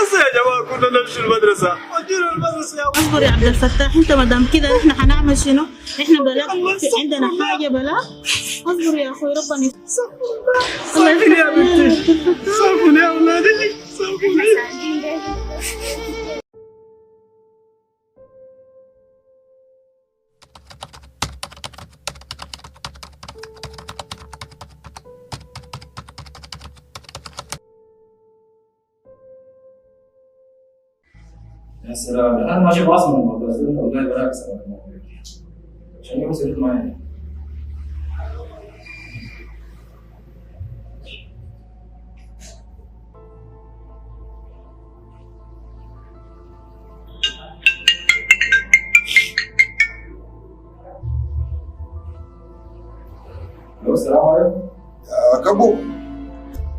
بس يا جماعه كنا نمشي المدرسه، ودينا المدرسه يا اصبر يا عبد الفتاح، انت ما دام كده احنا حنعمل شنو؟ احنا بلا في عندنا حاجه بلا. اصبر يا اخوي ربنا سامحني يا بنتي، سامحني يا اولادي، سامحني. يا سلام، انا ماشي خلاص من الموضوع ده والله براك سبب الموضوع عشان يوم سيرت معايا. الو السلام عليكم. كبو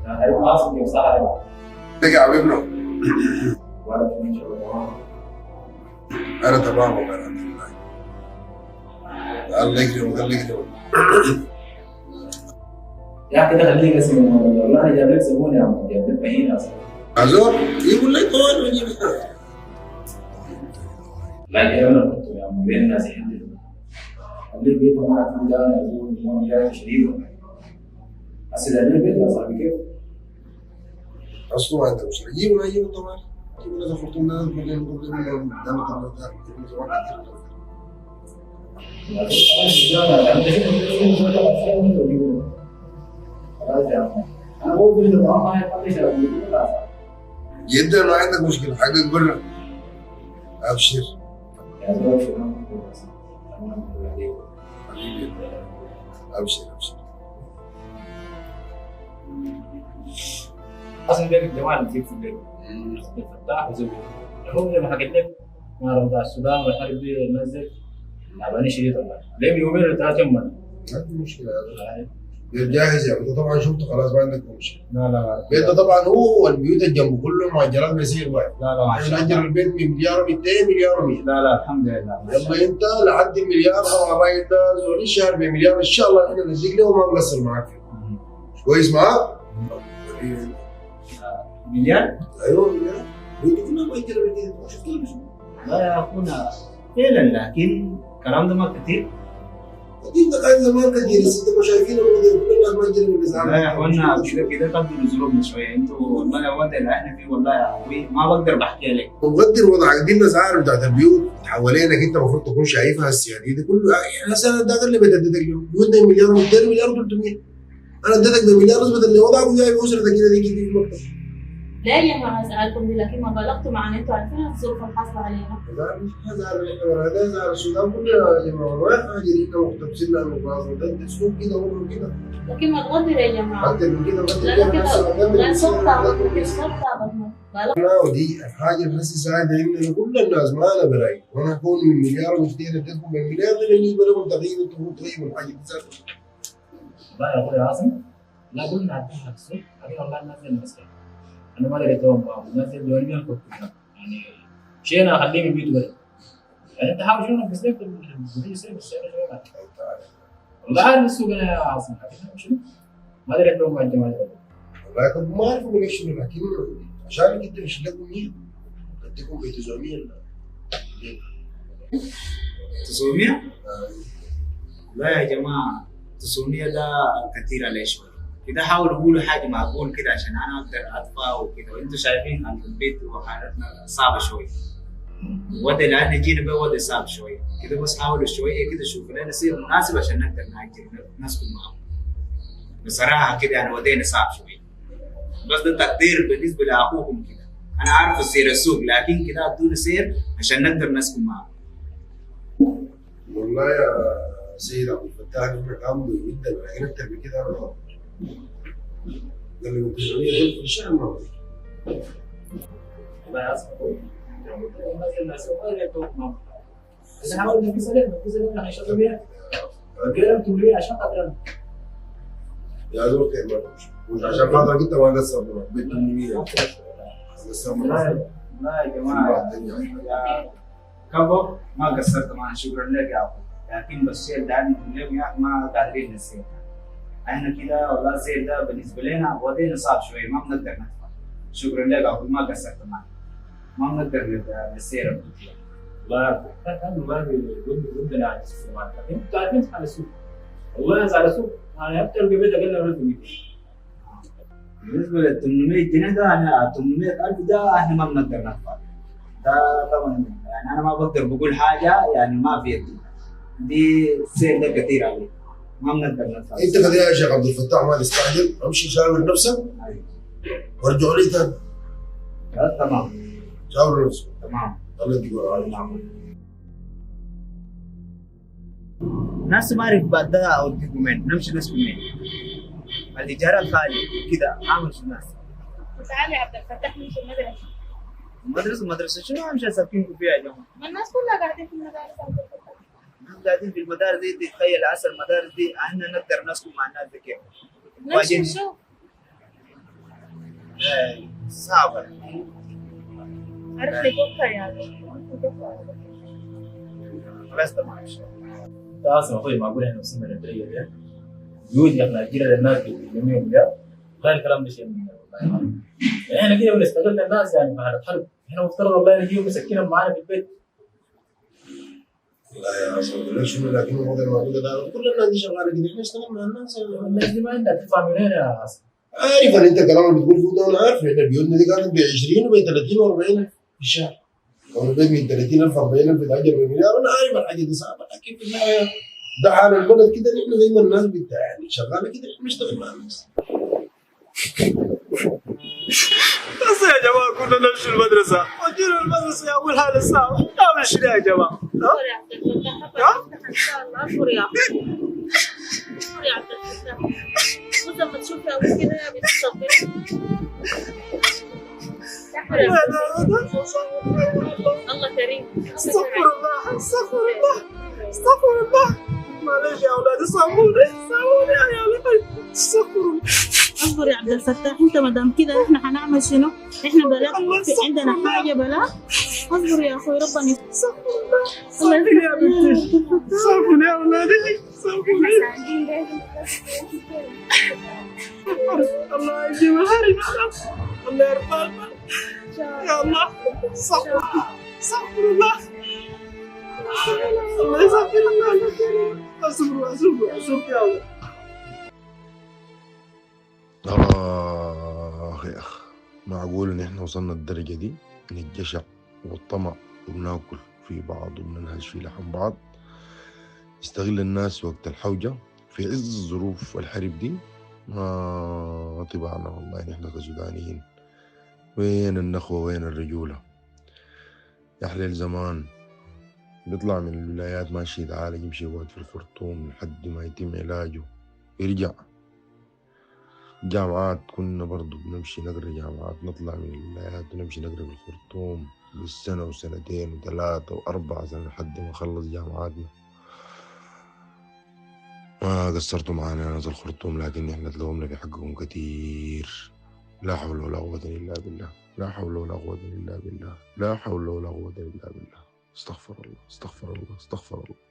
يا حبيبي عاصم كيف صحتك؟ رجع بابنه. وانا ان شاء الله انا تمام والله الحمد لله. الله يكرمك الله يكرمك. يا اخي ده خليك اسمه والله انا جايب لك زبون يا عم، جايب لك بهينه اصلا. عزور يقول لي طول ونجيب لا جايب لنا كنت يا عم بين الناس يحددوا. خليك بيت ما تقول انا يا زول ما جاي شديد. اسال عليك بيت يا صاحبي كيف؟ اصله ما عندك مشكله يجيبوا ولا يجيبوا طبعا. يجيبوا لنا فرطون ناس كلنا نقول لهم قدامك الناس جدا ما عندك مشكله حقك برا. ابشر ابشر ابشر. اصلا بيت الجمال اللي في الليل الفتاح وزوجته هو لما حكيت لك ما رضى السودان والحرب دي نزل تعبانين شديد والله ليه يومين ولا 3 يوم ما عندي مشكله جاهز يا انت طبعا شفته خلاص ما عندك مشكله. لا البيت ده طبعا هو البيوت اللي جنبه كلهم معجرات مسير واحد. لا عشان اجر البيت من مليار و200 مليار و100. لا الحمد لله. يلا انت لحد المليار طبعا الراجل ده زول الشهر بمليار ان شاء الله احنا نديك له وما نقصر معاك فيه. كويس معاك؟ مليار؟ ايوه مليار. انت كنا مؤجر البيت شفتوا لا يا اخونا فعلا لكن الكلام ده ما كثير. انت كان زمان كثير انت ما شايفين كل الناس مؤجرين بالنسبه لا يا اخوانا كده قدروا ظروفنا شويه انتوا والله يا ولد اللي احنا فيه والله يا ابوي ما بقدر بحكي لك. مقدر وضعك دي الاسعار بتاعت البيوت حوالينك انت المفروض تكون شايفها هسه يعني دي كله يعني هسه ده اللي بدك اليوم بيوتنا مليار و200 مليار و300 انا اديتك بمليار نسبه اللي وضعك وجايب اسرتك كده دي في المكتب. لا يا جماعه سالتم دي لكن ما بلغتوا مع ان انتوا عارفين الظروف الحاصله علينا. هذا زار السودان كلنا يا جماعه ما حاجرين مقتبسين لنا بعض ده اسلوب كده وهو كده. لكن ما تقدر يا جماعه. اكتر من كده لا كده لا صوت ودي الحاجه اللي هسه ساعدة عندنا كل الناس ما انا برايي وانا اكون من مليار و200 اديتكم من مليار ده بالنسبه لهم تقريبا تقريبا الحاجه دي لا يا اخوي عاصم لا قلنا عندنا السوق حبيبي والله نازل المسكن انا ما لقيتهم نازل دوري من كنت يعني شيء انا اخليه من بيته بدل يعني انت حاول شنو بس لك يصير بالسعر شويه والله عارف السوق انا يا عاصم شنو ما ادري لهم مع الجماعه والله كنت ما اعرف اقول ايش لكن عشان كده مش لكم 100 اديكم ب 900 900 لا يا جماعه 900 ده كثير عليه شويه كده حاولوا قولوا حاجه معقول كده عشان انا اقدر ادفع وكده وانتم شايفين ان البيت وحالتنا صعبه شويه وده اللي احنا جينا به وده صعب شويه كده بس حاولوا شويه كده شوفوا لنا سعر مناسب عشان نقدر نأجر نسكن معاهم بصراحه كده يعني ودينا صعب شويه بس ده تقدير بالنسبه لاخوكم كده انا عارف سعر السوق لكن كده ادونا سعر عشان نقدر نسكن معاهم. والله يا سيد عبد الفتاح انك عامل جدا لكن اكتر من كده انا قال لي 900 في الشهر ما لا اصبر الناس ما يقدروا انا حاول نكسر عشان بيها كده تقولي عشان خاطر يا دول خير مش عشان خاطرك انت ما قصرت ب 800 لا يا جماعه يا كبر ما قصرت معنا شكرا لك يا اخو لكن بس الشيء ده اليوم يا اخي ما قادرين نسير احنا كده والله السير ده بالنسبه لنا ودينا صعب شويه ما بنقدر ندفع شكرا لك يا اخو ما قصرت معنا ما بنقدر نسير. والله كان باقي ودنا على السوق معك، لكن انتوا عارفين على السوق. والله ناس على السوق يعني اكثر بيت اقل من 1200. بالنسبه لل 800 جنيه ده انا 800,000 ده احنا ما بنقدر ندفع. ده طبعا يعني انا ما بقدر بقول حاجه يعني ما في يدي. دي السير ده كثير عليه. ما بنقدر ندفع. انت كده يا شيخ عبد الفتاح ما تستعجل، امشي شاور نفسك أيوة. وارجع لي ثاني. تمام شاور نفسك. تمام. الله يديك ناس ما اعرف بعد ده اوديكم وين، نمشي نسكن وين؟ الايجارات غاليه كده عامل شو الناس. تعالى يا عبد الفتاح نمشي المدرسة. مدرسه شنو امشي ساكنكم فيها يا جماعه؟ ما الناس كلها قاعدين في المدارس عبد الفتاح. نحن قاعدين في المدارس دي تخيل عسى المدارس دي احنا نقدر نسكن مع الناس دي كيف؟ نمشي نشوف. صعبه. عارف لي بكره يعني. خلاص تمام. ده اصلا اخوي معقول احنا وصلنا للدرجه دي؟ بيوت يا اخي كده للناس بالمية مليار. لا الكلام ده شيء من والله. يعني احنا كده بنستغل الناس يعني في حاله حرب، احنا مفترض والله نجيبهم نسكنهم معانا في البيت. لا يا عصام ليش شنو لكن الوضع الموجود ده كل الناس دي شغاله كده احنا نشتغل مع الناس. الناس دي ما عندها تدفع من هنا يا عاصم. عارف انت الكلام اللي بتقول فيه ده انا عارف احنا بيوتنا دي كانت ب 20 وب 30 و40 في الشهر. لو البيت من 30,000 40,000 يتاجر بمليار انا عارف الحاجه دي صعبه لكن في النهايه ده حال البلد كده نحن زي ما الناس يعني شغاله كده نحن نشتغل مع الناس. بس يا جماعه كنا نمشي المدرسه، ودينا المدرسه يا اول حال الساعه، نعمل شنو يا جماعه؟ اصبر يا عبد الفتاح ان شاء الله. اصبر يا اصبر يا عبد الفتاح. خذ لما تشوف يا ابوي كده بتصبر. الله كريم. استغفر الله استغفر الله استغفر الله. معلش يا اولاد ساموني يا اولاد استغفر الله. اصبر يا عبد الفتاح، انت ما دام كده احنا حنعمل شنو؟ احنا بلا عندنا حاجه بلا. اصبر يا اخوي ربنا استغفر الله. ساموني يا بنتي ساموني يا اولادي ساموني. الله يجيب الهرم الله يرفع البال. يا الله استغفر الله استغفر الله. الله يسامحك الله. اصبر يا اولاد. يا اخ معقول ان احنا وصلنا الدرجه دي من الجشع والطمع وبناكل في بعض وبننهش في لحم بعض. نستغل الناس وقت الحوجه في عز الظروف والحرب دي. ما طبعنا والله نحن كسودانيين. وين النخوه وين الرجوله؟ يا حليل زمان بيطلع من الولايات ماشي يتعالج يمشي يقعد في الخرطوم لحد ما يتم علاجه يرجع. جامعات كنا برضو بنمشي نقرا جامعات، نطلع من الولايات ونمشي نقرا في الخرطوم بالسنة وسنتين وثلاثة وأربع سنين لحد ما نخلص جامعاتنا. ما قصرتوا معانا ناس الخرطوم لكن احنا تلومنا في حقهم كتير. لا حول ولا قوة إلا بالله. لا حول ولا قوة إلا بالله. لا حول ولا قوة إلا بالله. استغفر الله استغفر الله استغفر الله.